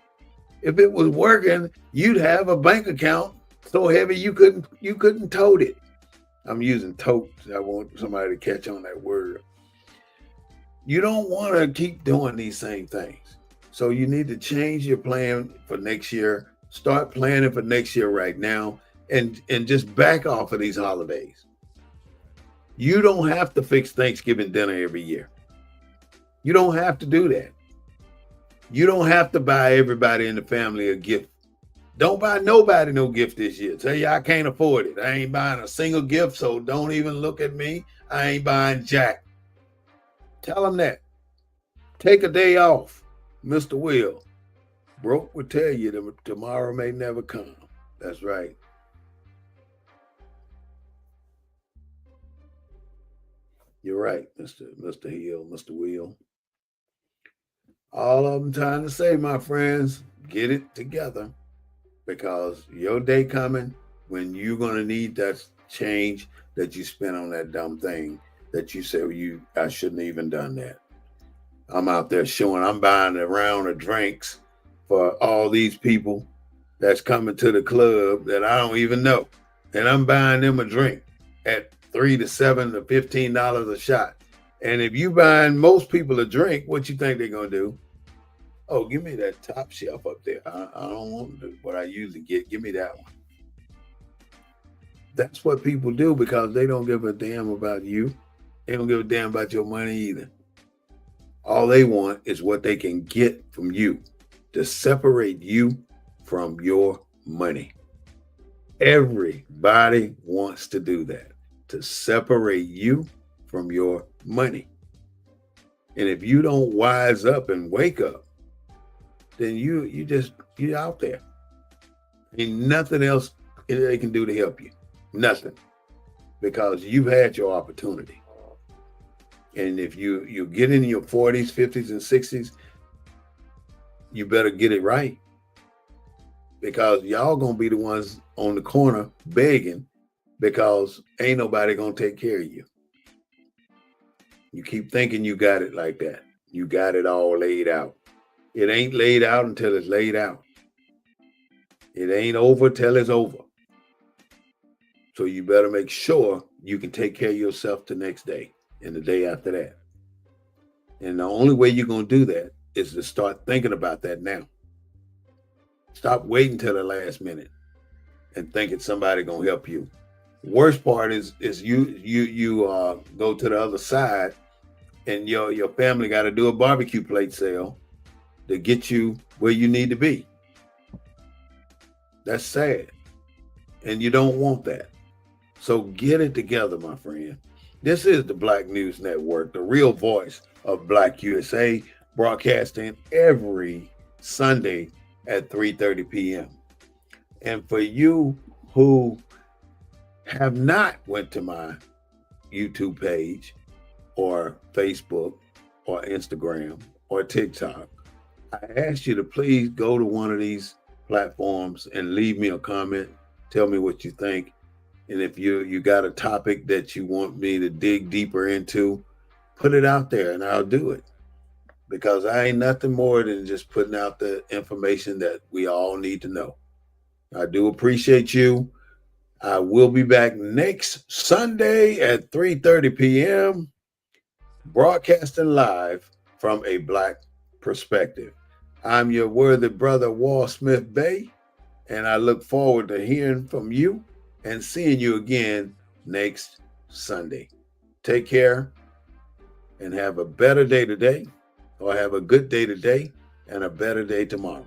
Speaker 1: If it was working, you'd have a bank account so heavy you couldn't tote it. I'm using tote. I want somebody to catch on that word. You don't want to keep doing these same things. So you need to change your plan for next year. Start planning for next year right now, and just back off of these holidays. You don't have to fix Thanksgiving dinner every year. You don't have to do that. You don't have to buy everybody in the family a gift. Don't buy nobody no gift this year. Tell you I can't afford it. I ain't buying a single gift, so don't even look at me. I ain't buying jack. Tell them that. Take a day off. Mr. Will. Broke will tell you that tomorrow may never come. That's right. You're right, Mr. Hill, Mr. Will. All of them trying to say, my friends, get it together, because your day coming when you're going to need that change that you spent on that dumb thing that you said, I shouldn't have even done that. I'm out there showing, I'm buying a round of drinks for all these people that's coming to the club that I don't even know. And I'm buying them a drink at $3 to $7 to $15 a shot. And if you buying most people a drink, what you think they're going to do? Oh, give me that top shelf up there. I don't want what I usually get. Give me that one. That's what people do, because they don't give a damn about you. They don't give a damn about your money either. All they want is what they can get from you, to separate you from your money. Everybody wants to do that, to separate you from your money. And if you don't wise up and wake up, then you're out there. Ain't nothing else they can do to help you. Nothing. Because you've had your opportunity. And if you get in your 40s, 50s, and 60s, you better get it right. because y'all gonna be the ones on the corner begging because ain't nobody gonna take care of you. You keep thinking you got it like that. You got it all laid out. It ain't laid out until it's laid out. It ain't over till it's over. So you better make sure you can take care of yourself the next day and the day after that. And the only way you're going to do that is to start thinking about that now. Stop waiting till the last minute and thinking somebody going to help you. Worst part is you go to the other side and your family got to do a barbecue plate sale to get you where you need to be. That's sad. And you don't want that. So get it together, my friend. This is the Black News Network, the real voice of Black USA, broadcasting every Sunday at 3:30 p.m. And for you who have not went to my YouTube page or Facebook or Instagram or TikTok, I ask you to please go to one of these platforms and leave me a comment. Tell me what you think. And if you got a topic that you want me to dig deeper into, put it out there and I'll do it. Because I ain't nothing more than just putting out the information that we all need to know. I do appreciate you. I will be back next Sunday at 3:30 p.m. broadcasting live from a Black perspective. I'm your worthy brother, Smith-Bey, and I look forward to hearing from you and seeing you again next Sunday. Take care and have a better day today, or have a good day today and a better day tomorrow.